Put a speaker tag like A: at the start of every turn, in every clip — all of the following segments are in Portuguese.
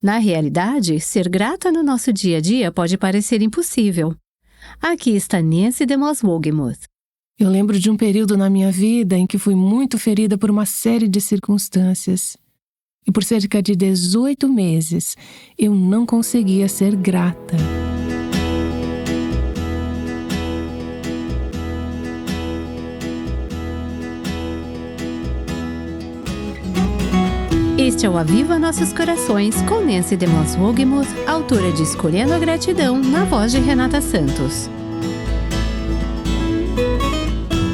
A: Na realidade, ser grata no nosso dia a dia pode parecer impossível. Aqui está Nancy DeMoss Wolgemuth.
B: Eu lembro de um período na minha vida em que fui muito ferida por uma série de circunstâncias. E por cerca de 18 meses, eu não conseguia ser grata.
A: Este é o Aviva Nossos Corações, com Nancy DeMoss Wolgemuth, autora de Escolhendo a Gratidão, na voz de Renata Santos.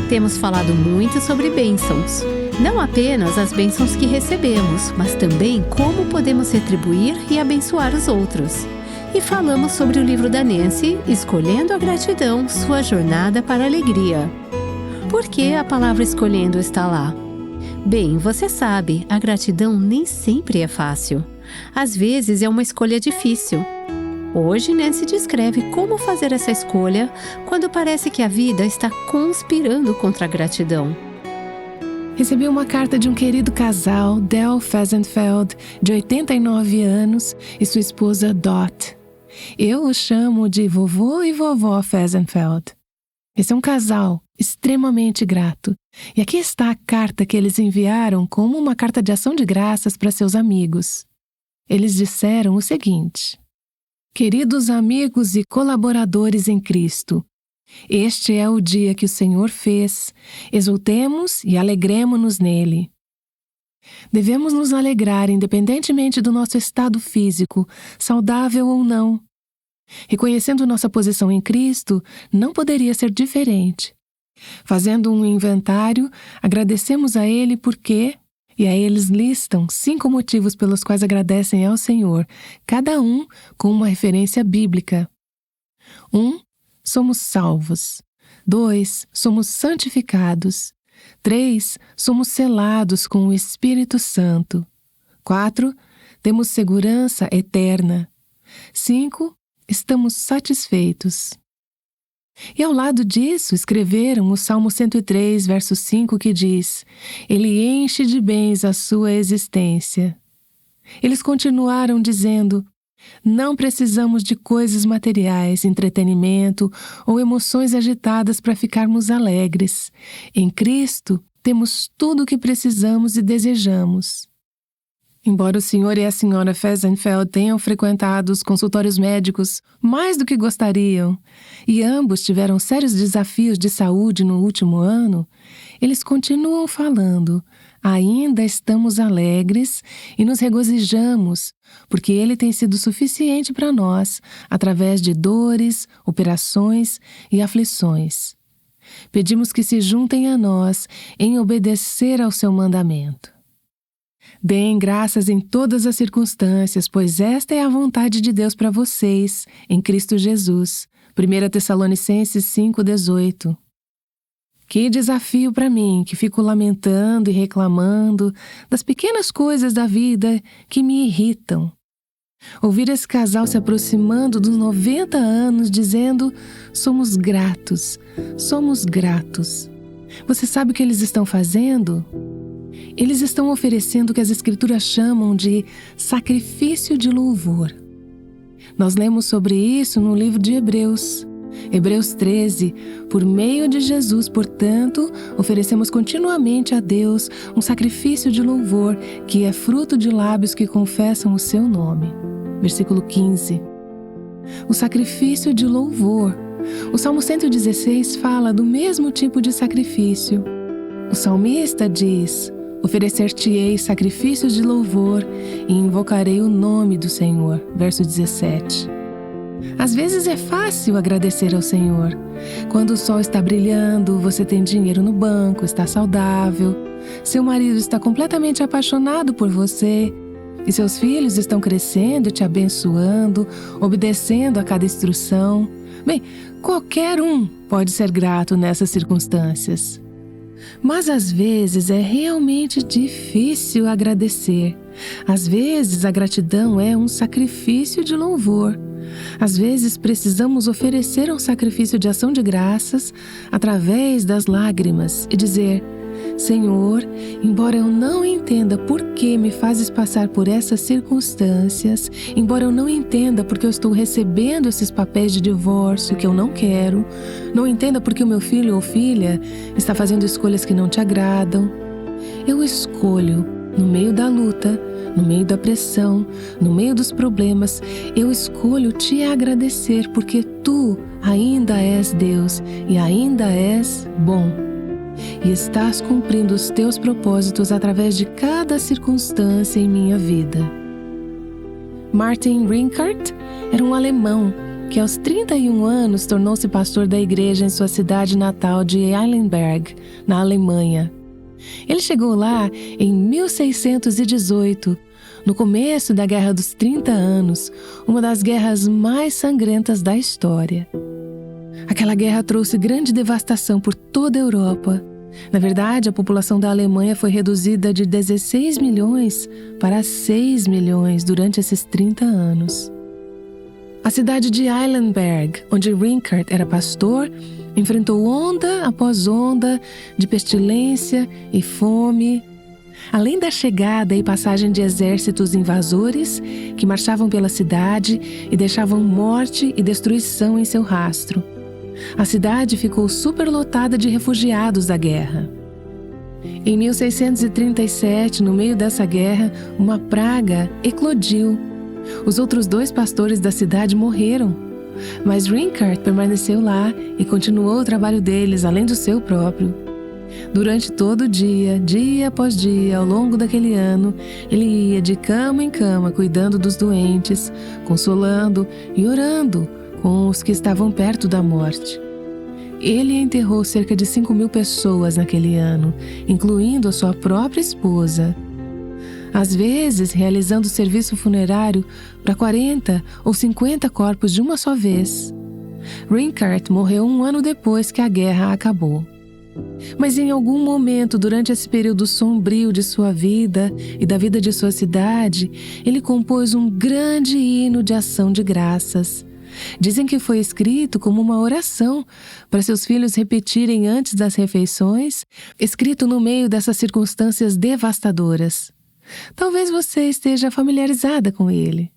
A: Temos falado muito sobre bênçãos. Não apenas as bênçãos que recebemos, mas também como podemos retribuir e abençoar os outros. E falamos sobre o livro da Nancy, Escolhendo a Gratidão, Sua Jornada para a Alegria. Por que a palavra escolhendo está lá? Bem, você sabe, a gratidão nem sempre é fácil. Às vezes é uma escolha difícil. Hoje, Nancy descreve como fazer essa escolha quando parece que a vida está conspirando contra a gratidão.
B: Recebi uma carta de um querido casal, Del Fesenfeld, de 89 anos, e sua esposa Dot. Eu os chamo de vovô e vovó Fesenfeld. Esse é um casal extremamente grato. E aqui está a carta que eles enviaram como uma carta de ação de graças para seus amigos. Eles disseram o seguinte: Queridos amigos e colaboradores em Cristo, este é o dia que o Senhor fez. Exultemos e alegremo-nos nele. Devemos nos alegrar independentemente do nosso estado físico, saudável ou não. Reconhecendo nossa posição em Cristo, não poderia ser diferente. Fazendo um inventário, agradecemos a Ele porque, e aí eles listam 5 motivos pelos quais agradecem ao Senhor, cada um com uma referência bíblica. 1. Somos salvos. 2. Somos santificados. 3. Somos selados com o Espírito Santo. 4. Temos segurança eterna. 5. Estamos satisfeitos. E ao lado disso, escreveram o Salmo 103, verso 5, que diz: Ele enche de bens a sua existência. Eles continuaram dizendo: Não precisamos de coisas materiais, entretenimento ou emoções agitadas para ficarmos alegres. Em Cristo, temos tudo o que precisamos e desejamos. Embora o senhor e a senhora Fesenfeld tenham frequentado os consultórios médicos mais do que gostariam, e ambos tiveram sérios desafios de saúde no último ano, eles continuam falando: ainda estamos alegres e nos regozijamos, porque Ele tem sido suficiente para nós, através de dores, operações e aflições. Pedimos que se juntem a nós em obedecer ao seu mandamento. Deem graças em todas as circunstâncias, pois esta é a vontade de Deus para vocês, em Cristo Jesus. 1 Tessalonicenses 5,18. Que desafio para mim, que fico lamentando e reclamando das pequenas coisas da vida que me irritam. Ouvir esse casal se aproximando dos 90 anos dizendo: somos gratos, somos gratos. Você sabe o que eles estão fazendo? Eles estão oferecendo o que as Escrituras chamam de sacrifício de louvor. Nós lemos sobre isso no livro de Hebreus. Hebreus 13, por meio de Jesus, portanto, oferecemos continuamente a Deus um sacrifício de louvor, que é fruto de lábios que confessam o seu nome. Versículo 15. O sacrifício de louvor. O Salmo 116 fala do mesmo tipo de sacrifício. O salmista diz: oferecer-te-ei sacrifícios de louvor e invocarei o nome do Senhor. Verso 17. Às vezes é fácil agradecer ao Senhor. Quando o sol está brilhando, você tem dinheiro no banco, está saudável, seu marido está completamente apaixonado por você e seus filhos estão crescendo e te abençoando, obedecendo a cada instrução. Bem, qualquer um pode ser grato nessas circunstâncias. Mas às vezes é realmente difícil agradecer. Às vezes a gratidão é um sacrifício de louvor. Às vezes precisamos oferecer um sacrifício de ação de graças através das lágrimas e dizer: Senhor, embora eu não entenda por que me fazes passar por essas circunstâncias, embora eu não entenda porque eu estou recebendo esses papéis de divórcio que eu não quero, não entenda porque o meu filho ou filha está fazendo escolhas que não te agradam, eu escolho, no meio da luta, no meio da pressão, no meio dos problemas, eu escolho te agradecer porque tu ainda és Deus e ainda és bom. E estás cumprindo os teus propósitos através de cada circunstância em minha vida. Martin Rinkart era um alemão que aos 31 anos tornou-se pastor da igreja em sua cidade natal de Eilenberg, na Alemanha. Ele chegou lá em 1618, no começo da Guerra dos 30 Anos, uma das guerras mais sangrentas da história. Aquela guerra trouxe grande devastação por toda a Europa. Na verdade, a população da Alemanha foi reduzida de 16 milhões para 6 milhões durante esses 30 anos. A cidade de Eilenberg, onde Rinkart era pastor, enfrentou onda após onda de pestilência e fome. Além da chegada e passagem de exércitos invasores que marchavam pela cidade e deixavam morte e destruição em seu rastro. A cidade ficou superlotada de refugiados da guerra. Em 1637, no meio dessa guerra, uma praga eclodiu. Os outros 2 pastores da cidade morreram, mas Rinkart permaneceu lá e continuou o trabalho deles, além do seu próprio. Durante todo o dia, dia após dia, ao longo daquele ano, ele ia de cama em cama, cuidando dos doentes, consolando e orando com os que estavam perto da morte. Ele enterrou cerca de 5.000 pessoas naquele ano, incluindo a sua própria esposa. Às vezes, realizando serviço funerário para 40 ou 50 corpos de uma só vez. Rinkart morreu 1 ano depois que a guerra acabou. Mas em algum momento, durante esse período sombrio de sua vida e da vida de sua cidade, ele compôs um grande hino de ação de graças. Dizem que foi escrito como uma oração para seus filhos repetirem antes das refeições, escrito no meio dessas circunstâncias devastadoras. Talvez você esteja familiarizada com ele.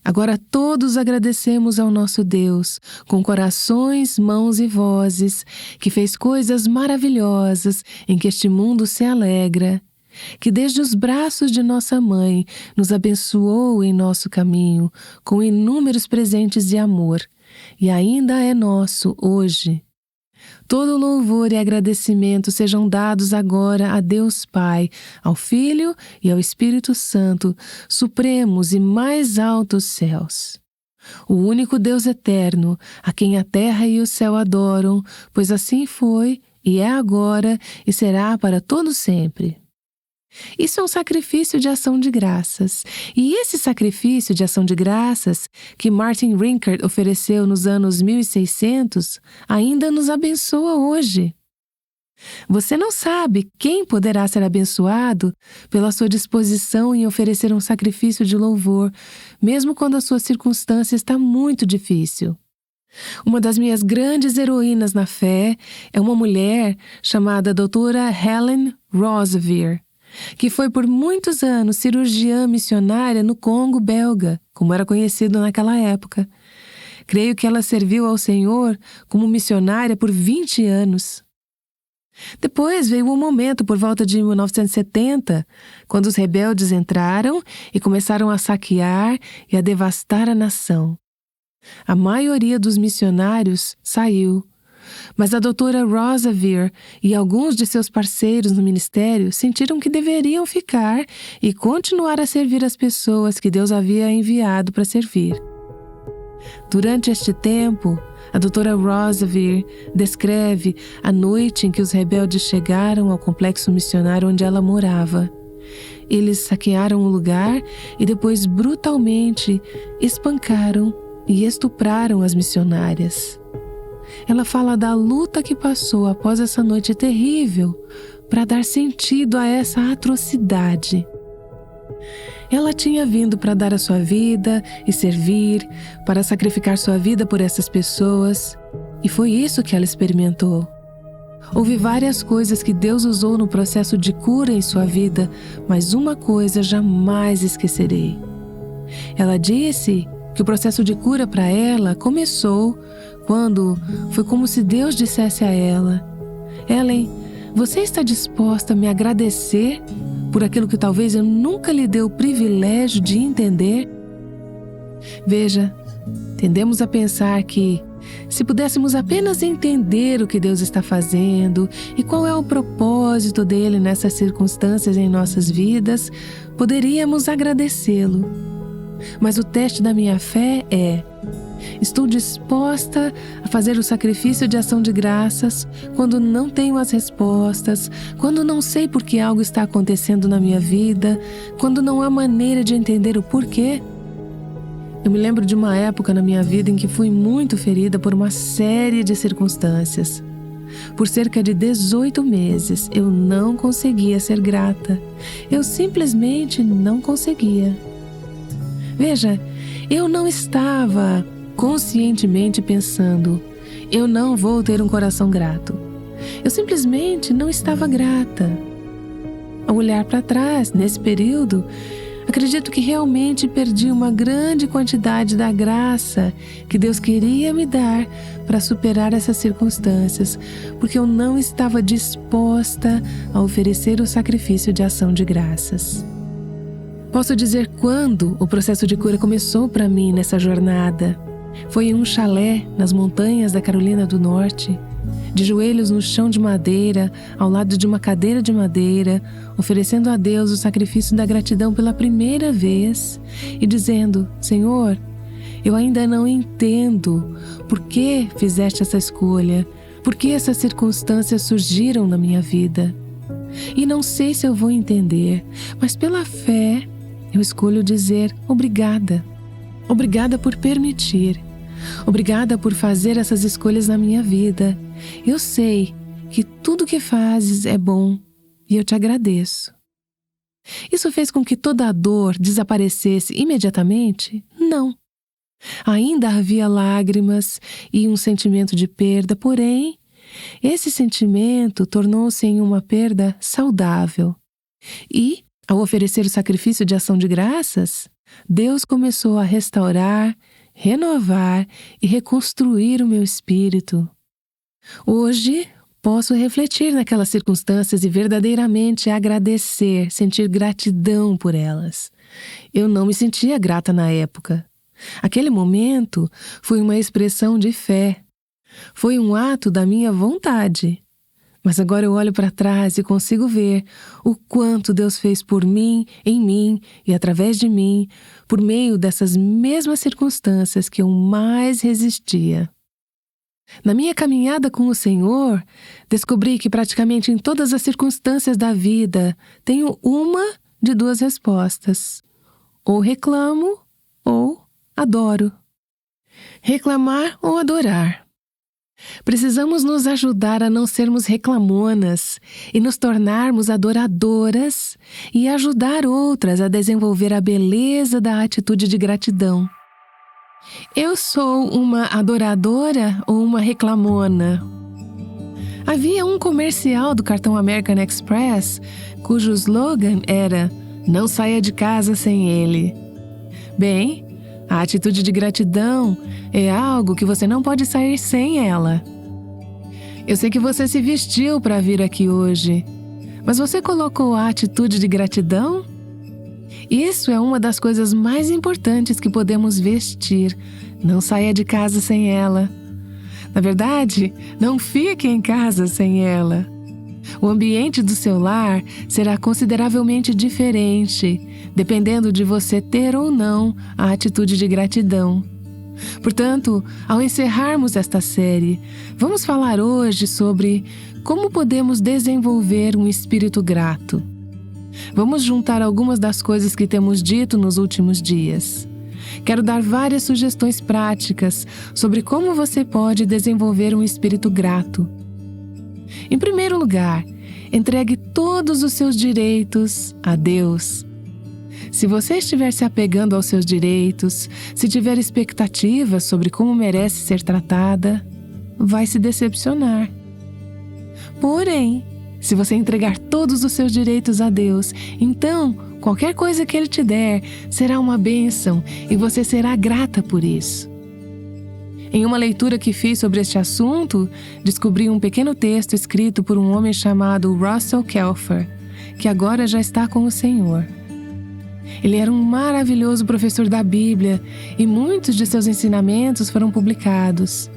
B: Agora todos agradecemos ao nosso Deus, com corações, mãos e vozes, que fez coisas maravilhosas em que este mundo se alegra, que desde os braços de nossa mãe nos abençoou em nosso caminho com inúmeros presentes de amor e ainda é nosso hoje. Todo louvor e agradecimento sejam dados agora a Deus Pai, ao Filho e ao Espírito Santo, supremos e mais altos céus. O único Deus eterno, a quem a terra e o céu adoram, pois assim foi, e é agora, e será para todo sempre. Isso é um sacrifício de ação de graças. E esse sacrifício de ação de graças que Martin Rinkart ofereceu nos anos 1600 ainda nos abençoa hoje. Você não sabe quem poderá ser abençoado pela sua disposição em oferecer um sacrifício de louvor, mesmo quando a sua circunstância está muito difícil. Uma das minhas grandes heroínas na fé é uma mulher chamada Doutora Helen Roseveare, que foi por muitos anos cirurgiã missionária no Congo belga, como era conhecido naquela época. Creio que ela serviu ao Senhor como missionária por 20 anos. Depois veio um momento por volta de 1970, quando os rebeldes entraram e começaram a saquear e a devastar a nação. A maioria dos missionários saiu, mas a doutora Roseveare e alguns de seus parceiros no ministério sentiram que deveriam ficar e continuar a servir as pessoas que Deus havia enviado para servir. Durante este tempo, a doutora Roseveare descreve a noite em que os rebeldes chegaram ao complexo missionário onde ela morava. Eles saquearam o lugar e depois brutalmente espancaram e estupraram as missionárias. Ela fala da luta que passou após essa noite terrível para dar sentido a essa atrocidade. Ela tinha vindo para dar a sua vida e servir, para sacrificar sua vida por essas pessoas, e foi isso que ela experimentou. Houve várias coisas que Deus usou no processo de cura em sua vida, mas uma coisa jamais esquecerei. Ela disse que o processo de cura para ela começou quando foi como se Deus dissesse a ela: Ellen, você está disposta a me agradecer por aquilo que talvez eu nunca lhe dei o privilégio de entender? Veja, tendemos a pensar que, se pudéssemos apenas entender o que Deus está fazendo e qual é o propósito dele nessas circunstâncias em nossas vidas, poderíamos agradecê-lo. Mas o teste da minha fé é: estou disposta a fazer o sacrifício de ação de graças quando não tenho as respostas, quando não sei por que algo está acontecendo na minha vida, quando não há maneira de entender o porquê? Eu me lembro de uma época na minha vida em que fui muito ferida por uma série de circunstâncias. Por cerca de 18 meses, eu não conseguia ser grata. Eu simplesmente não conseguia. Veja, eu não estava conscientemente pensando: eu não vou ter um coração grato. Eu simplesmente não estava grata. Ao olhar para trás, nesse período, acredito que realmente perdi uma grande quantidade da graça que Deus queria me dar para superar essas circunstâncias, porque eu não estava disposta a oferecer o sacrifício de ação de graças. Posso dizer quando o processo de cura começou para mim nessa jornada. Foi em um chalé nas montanhas da Carolina do Norte, de joelhos no chão de madeira, ao lado de uma cadeira de madeira, oferecendo a Deus o sacrifício da gratidão pela primeira vez e dizendo: Senhor, eu ainda não entendo por que fizeste essa escolha, por que essas circunstâncias surgiram na minha vida. E não sei se eu vou entender, mas pela fé eu escolho dizer obrigada. Obrigada por permitir. Obrigada por fazer essas escolhas na minha vida. Eu sei que tudo que fazes é bom e eu te agradeço. Isso fez com que toda a dor desaparecesse imediatamente? Não. Ainda havia lágrimas e um sentimento de perda, porém, esse sentimento tornou-se em uma perda saudável. E, ao oferecer o sacrifício de ação de graças, Deus começou a restaurar, renovar e reconstruir o meu espírito. Hoje, posso refletir naquelas circunstâncias e verdadeiramente agradecer, sentir gratidão por elas. Eu não me sentia grata na época. Aquele momento foi uma expressão de fé. Foi um ato da minha vontade. Mas agora eu olho para trás e consigo ver o quanto Deus fez por mim, em mim e através de mim, por meio dessas mesmas circunstâncias que eu mais resistia. Na minha caminhada com o Senhor, descobri que praticamente em todas as circunstâncias da vida tenho uma de duas respostas: ou reclamo ou adoro. Reclamar ou adorar. Precisamos nos ajudar a não sermos reclamonas e nos tornarmos adoradoras e ajudar outras a desenvolver a beleza da atitude de gratidão. Eu sou uma adoradora ou uma reclamona? Havia um comercial do cartão American Express cujo slogan era: "Não saia de casa sem ele". Bem, a atitude de gratidão é algo que você não pode sair sem ela. Eu sei que você se vestiu para vir aqui hoje, mas você colocou a atitude de gratidão? Isso é uma das coisas mais importantes que podemos vestir. Não saia de casa sem ela. Na verdade, não fique em casa sem ela. O ambiente do seu lar será consideravelmente diferente, dependendo de você ter ou não a atitude de gratidão. Portanto, ao encerrarmos esta série, vamos falar hoje sobre como podemos desenvolver um espírito grato. Vamos juntar algumas das coisas que temos dito nos últimos dias. Quero dar várias sugestões práticas sobre como você pode desenvolver um espírito grato. Em primeiro lugar, entregue todos os seus direitos a Deus. Se você estiver se apegando aos seus direitos, se tiver expectativas sobre como merece ser tratada, vai se decepcionar. Porém, se você entregar todos os seus direitos a Deus, então qualquer coisa que Ele te der será uma bênção e você será grata por isso. Em uma leitura que fiz sobre este assunto, descobri um pequeno texto escrito por um homem chamado Russell Kelfer, que agora já está com o Senhor. Ele era um maravilhoso professor da Bíblia e muitos de seus ensinamentos foram publicados.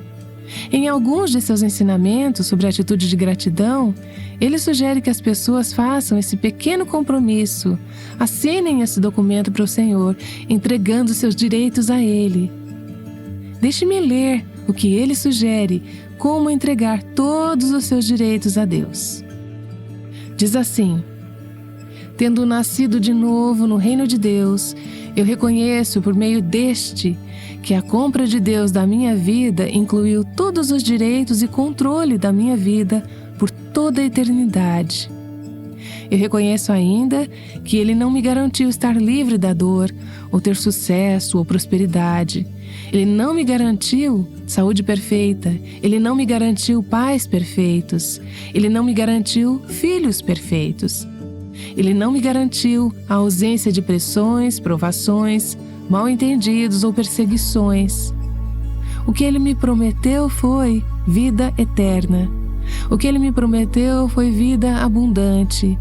B: Em alguns de seus ensinamentos sobre a atitude de gratidão, ele sugere que as pessoas façam esse pequeno compromisso, assinem esse documento para o Senhor, entregando seus direitos a Ele. Deixe-me ler o que ele sugere, como entregar todos os seus direitos a Deus. Diz assim: tendo nascido de novo no reino de Deus, eu reconheço por meio deste que a compra de Deus da minha vida incluiu todos os direitos e controle da minha vida por toda a eternidade. Eu reconheço ainda que Ele não me garantiu estar livre da dor, ou ter sucesso ou prosperidade. Ele não me garantiu saúde perfeita. Ele não me garantiu pais perfeitos. Ele não me garantiu filhos perfeitos. Ele não me garantiu a ausência de pressões, provações, mal-entendidos ou perseguições. O que Ele me prometeu foi vida eterna. O que Ele me prometeu foi vida abundante.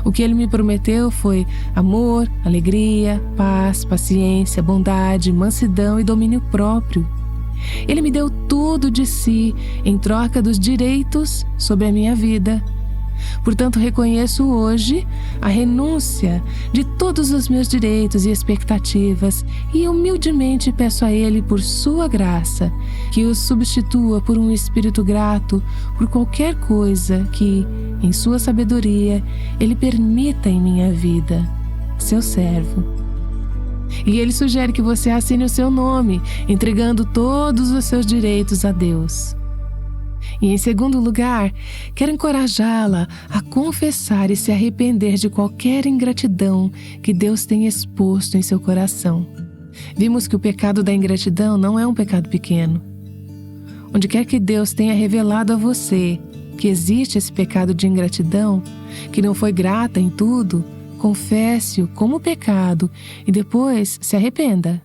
B: O que Ele me prometeu foi amor, alegria, paz, paciência, bondade, mansidão e domínio próprio. Ele me deu tudo de si em troca dos direitos sobre a minha vida. Portanto, reconheço hoje a renúncia de todos os meus direitos e expectativas e humildemente peço a Ele, por sua graça, que os substitua por um espírito grato por qualquer coisa que, em sua sabedoria, Ele permita em minha vida. Seu servo. E Ele sugere que você assine o seu nome, entregando todos os seus direitos a Deus. E em segundo lugar, quero encorajá-la a confessar e se arrepender de qualquer ingratidão que Deus tenha exposto em seu coração. Vimos que o pecado da ingratidão não é um pecado pequeno. Onde quer que Deus tenha revelado a você que existe esse pecado de ingratidão, que não foi grata em tudo, confesse-o como pecado e depois se arrependa.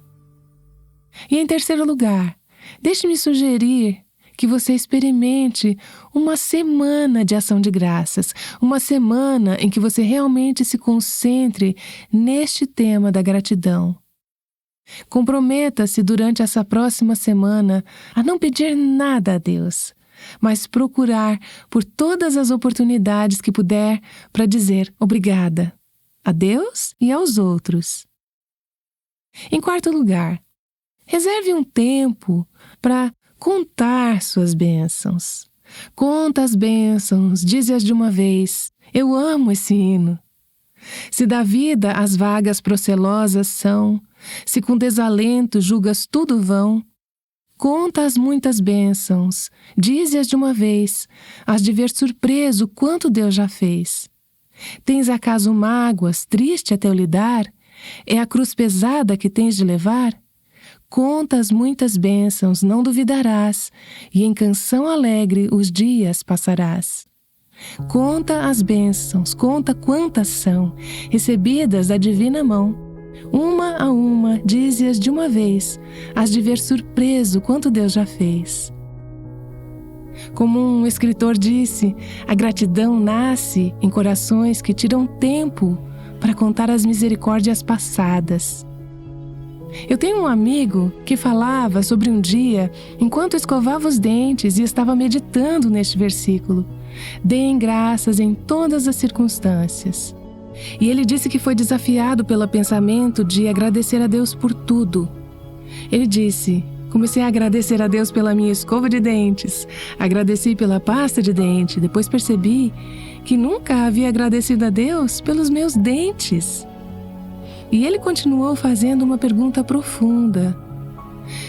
B: E em terceiro lugar, deixe-me sugerir que você experimente uma semana de ação de graças, uma semana em que você realmente se concentre neste tema da gratidão. Comprometa-se durante essa próxima semana a não pedir nada a Deus, mas procurar por todas as oportunidades que puder para dizer obrigada a Deus e aos outros. Em quarto lugar, reserve um tempo para contar suas bênçãos. Conta as bênçãos, dize-as de uma vez. Eu amo esse hino. Se da vida as vagas procelosas são, se com desalento julgas tudo vão, conta as muitas bênçãos, dize-as de uma vez, has de ver surpreso quanto Deus já fez. Tens acaso mágoas, triste a teu lidar? É a cruz pesada que tens de levar? Conta as muitas bênçãos, não duvidarás, e em canção alegre os dias passarás. Conta as bênçãos, conta quantas são, recebidas da divina mão. Uma a uma, dize-as de uma vez, has de ver surpreso quanto Deus já fez. Como um escritor disse, a gratidão nasce em corações que tiram tempo para contar as misericórdias passadas. Eu tenho um amigo que falava sobre um dia enquanto escovava os dentes e estava meditando neste versículo. Deem graças em todas as circunstâncias. E ele disse que foi desafiado pelo pensamento de agradecer a Deus por tudo. Ele disse: comecei a agradecer a Deus pela minha escova de dentes, agradeci pela pasta de dente, depois percebi que nunca havia agradecido a Deus pelos meus dentes. E ele continuou fazendo uma pergunta profunda.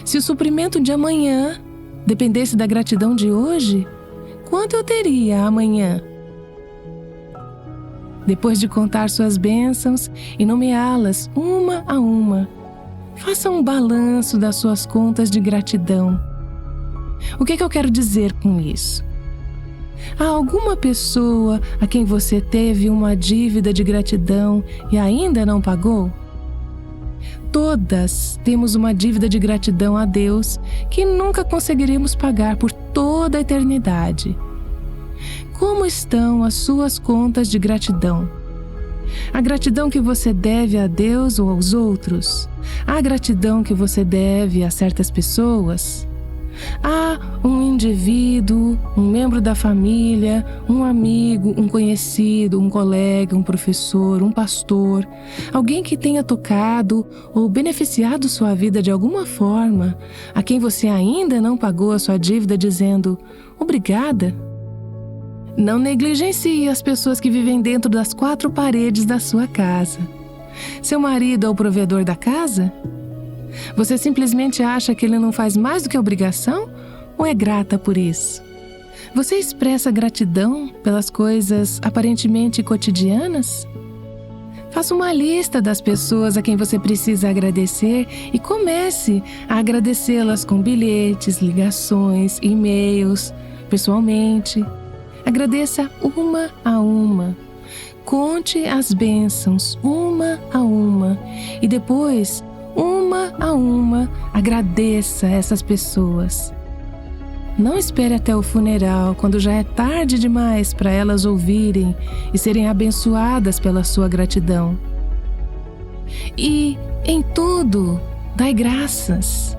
B: Se o suprimento de amanhã dependesse da gratidão de hoje, quanto eu teria amanhã? Depois de contar suas bênçãos e nomeá-las uma a uma, faça um balanço das suas contas de gratidão. O que eu quero dizer com isso? Há alguma pessoa a quem você teve uma dívida de gratidão e ainda não pagou? Todas temos uma dívida de gratidão a Deus que nunca conseguiremos pagar por toda a eternidade. Como estão as suas contas de gratidão? A gratidão que você deve a Deus ou aos outros? A gratidão que você deve a certas pessoas? Há um indivíduo, um membro da família, um amigo, um conhecido, um colega, um professor, um pastor, alguém que tenha tocado ou beneficiado sua vida de alguma forma, a quem você ainda não pagou a sua dívida dizendo obrigada? Não negligencie as pessoas que vivem dentro das 4 paredes da sua casa. Seu marido é o provedor da casa? Você simplesmente acha que ele não faz mais do que obrigação ou é grata por isso? Você expressa gratidão pelas coisas aparentemente cotidianas? Faça uma lista das pessoas a quem você precisa agradecer e comece a agradecê-las com bilhetes, ligações, e-mails, pessoalmente. Agradeça uma a uma. Conte as bênçãos uma a uma e depois, uma a uma, agradeça essas pessoas. Não espere até o funeral, quando já é tarde demais para elas ouvirem e serem abençoadas pela sua gratidão. E, em tudo, dai graças.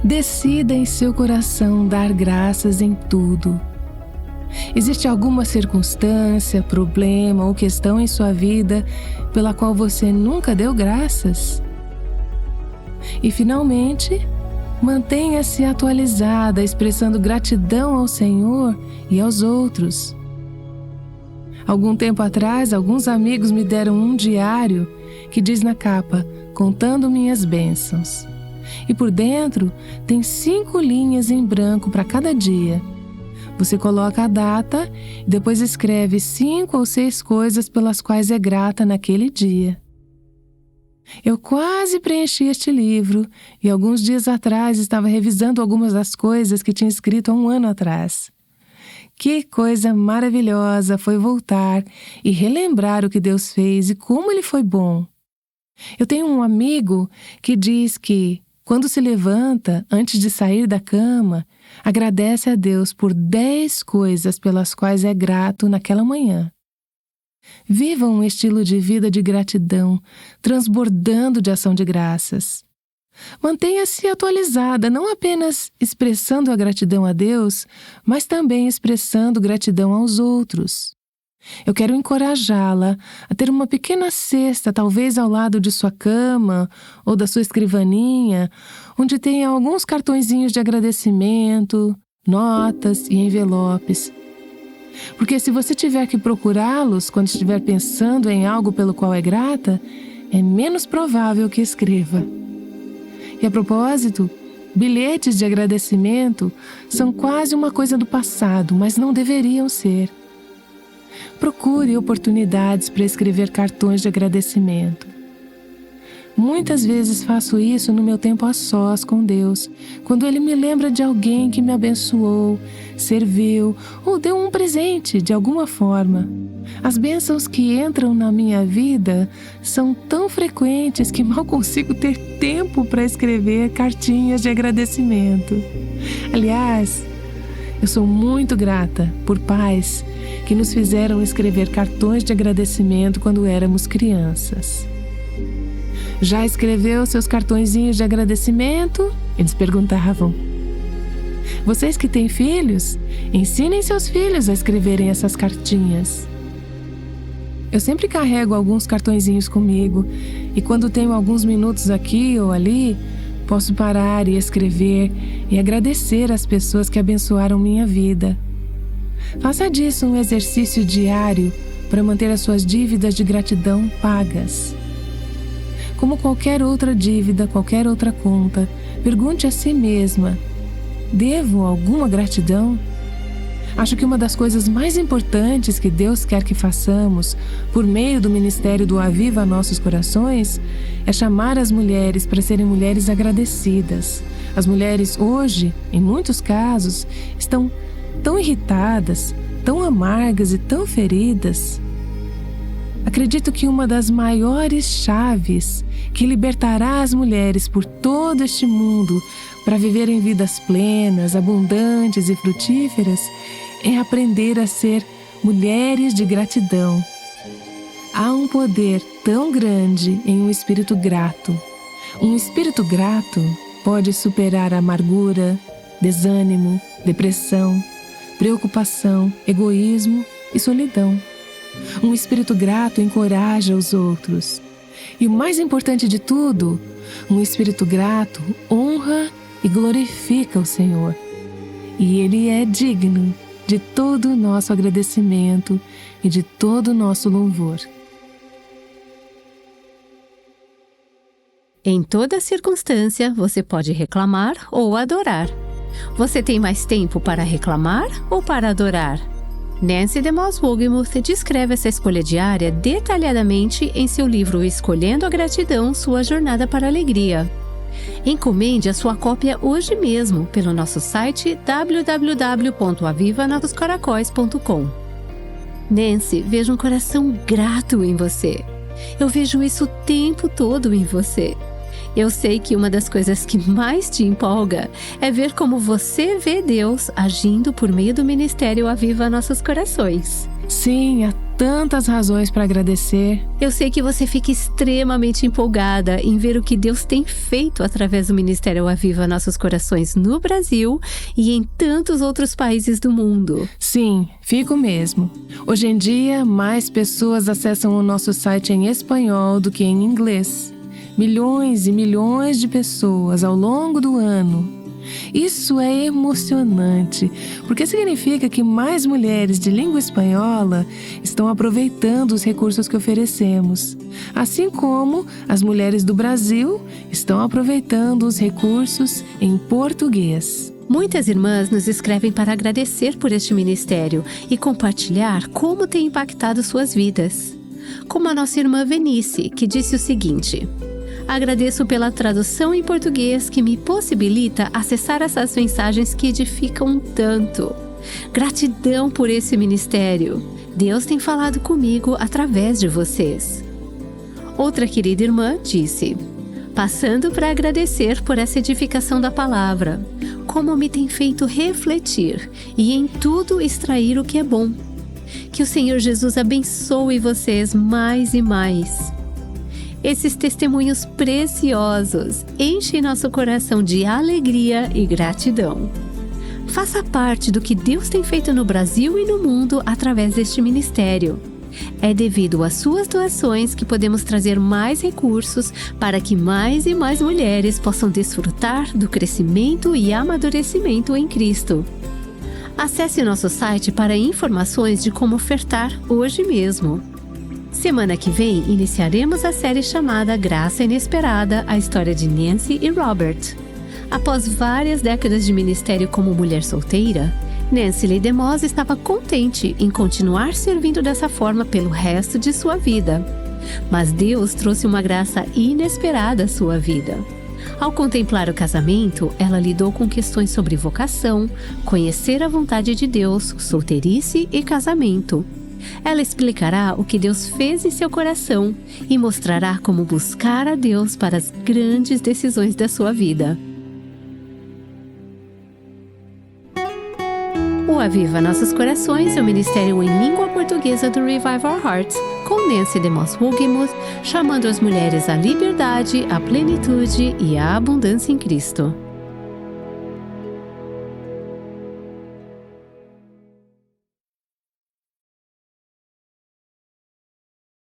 B: Decida em seu coração dar graças em tudo. Existe alguma circunstância, problema ou questão em sua vida pela qual você nunca deu graças? E, finalmente, mantenha-se atualizada, expressando gratidão ao Senhor e aos outros. Algum tempo atrás, alguns amigos me deram um diário que diz na capa, contando minhas bênçãos. E por dentro tem 5 linhas em branco para cada dia. Você coloca a data e depois escreve 5 ou 6 coisas pelas quais é grata naquele dia. Eu quase preenchi este livro e alguns dias atrás estava revisando algumas das coisas que tinha escrito há 1 ano atrás. Que coisa maravilhosa foi voltar e relembrar o que Deus fez e como Ele foi bom. Eu tenho um amigo que diz que, quando se levanta antes de sair da cama, agradece a Deus por 10 coisas pelas quais é grato naquela manhã. Viva um estilo de vida de gratidão, transbordando de ação de graças. Mantenha-se atualizada, não apenas expressando a gratidão a Deus, mas também expressando gratidão aos outros. Eu quero encorajá-la a ter uma pequena cesta, talvez ao lado de sua cama ou da sua escrivaninha, onde tenha alguns cartõezinhos de agradecimento, notas e envelopes. Porque se você tiver que procurá-los quando estiver pensando em algo pelo qual é grata, é menos provável que escreva. E a propósito, bilhetes de agradecimento são quase uma coisa do passado, mas não deveriam ser. Procure oportunidades para escrever cartões de agradecimento. Muitas vezes faço isso no meu tempo a sós com Deus, quando Ele me lembra de alguém que me abençoou, serviu ou deu um presente de alguma forma. As bênçãos que entram na minha vida são tão frequentes que mal consigo ter tempo para escrever cartinhas de agradecimento. Aliás, eu sou muito grata por pais que nos fizeram escrever cartões de agradecimento quando éramos crianças. Já escreveu seus cartõezinhos de agradecimento? Eles perguntavam. Vocês que têm filhos, ensinem seus filhos a escreverem essas cartinhas. Eu sempre carrego alguns cartõezinhos comigo e quando tenho alguns minutos aqui ou ali, posso parar e escrever e agradecer às pessoas que abençoaram minha vida. Faça disso um exercício diário para manter as suas dívidas de gratidão pagas. Como qualquer outra dívida, qualquer outra conta, pergunte a si mesma: devo alguma gratidão? Acho que uma das coisas mais importantes que Deus quer que façamos, por meio do ministério do Aviva Nossos Corações, é chamar as mulheres para serem mulheres agradecidas. As mulheres hoje, em muitos casos, estão tão irritadas, tão amargas e tão feridas, acredito que uma das maiores chaves que libertará as mulheres por todo este mundo para viverem vidas plenas, abundantes e frutíferas é aprender a ser mulheres de gratidão. Há um poder tão grande em um espírito grato. Um espírito grato pode superar a amargura, desânimo, depressão, preocupação, egoísmo e solidão. Um espírito grato encoraja os outros. E o mais importante de tudo, um espírito grato honra e glorifica o Senhor. E Ele é digno de todo o nosso agradecimento e de todo o nosso louvor.
A: Em toda circunstância, você pode reclamar ou adorar. Você tem mais tempo para reclamar ou para adorar? Nancy DeMoss Wolgemuth descreve essa escolha diária detalhadamente em seu livro Escolhendo a Gratidão, Sua Jornada para a Alegria. Encomende a sua cópia hoje mesmo pelo nosso site www.avivanovoscaracóis.com. Nancy, vejo um coração grato em você. Eu vejo isso o tempo todo em você. Eu sei que uma das coisas que mais te empolga é ver como você vê Deus agindo por meio do ministério Aviva Nossos Corações.
B: Sim, há tantas razões para agradecer.
A: Eu sei que você fica extremamente empolgada em ver o que Deus tem feito através do ministério Aviva Nossos Corações no Brasil e em tantos outros países do mundo.
B: Sim, fico mesmo. Hoje em dia, mais pessoas acessam o nosso site em espanhol do que em inglês. Milhões e milhões de pessoas ao longo do ano. Isso é emocionante, porque significa que mais mulheres de língua espanhola estão aproveitando os recursos que oferecemos, assim como as mulheres do Brasil estão aproveitando os recursos em português.
A: Muitas irmãs nos escrevem para agradecer por este ministério e compartilhar como tem impactado suas vidas. Como a nossa irmã Venice, que disse o seguinte: agradeço pela tradução em português que me possibilita acessar essas mensagens que edificam tanto. Gratidão por esse ministério. Deus tem falado comigo através de vocês. Outra querida irmã disse: passando para agradecer por essa edificação da palavra, como me tem feito refletir e em tudo extrair o que é bom. Que o Senhor Jesus abençoe vocês mais e mais. Esses testemunhos preciosos enchem nosso coração de alegria e gratidão. Faça parte do que Deus tem feito no Brasil e no mundo através deste ministério. É devido às suas doações que podemos trazer mais recursos para que mais e mais mulheres possam desfrutar do crescimento e amadurecimento em Cristo. Acesse nosso site para informações de como ofertar hoje mesmo. Semana que vem, iniciaremos a série chamada Graça Inesperada, a história de Nancy e Robert. Após várias décadas de ministério como mulher solteira, Nancy Lee DeMoss estava contente em continuar servindo dessa forma pelo resto de sua vida. Mas Deus trouxe uma graça inesperada à sua vida. Ao contemplar o casamento, ela lidou com questões sobre vocação, conhecer a vontade de Deus, solteirice e casamento. Ela explicará o que Deus fez em seu coração e mostrará como buscar a Deus para as grandes decisões da sua vida. O Aviva Nossos Corações é o ministério em língua portuguesa do Revive Our Hearts, com Nancy DeMoss Wolgemuth, chamando as mulheres à liberdade, à plenitude e à abundância em Cristo.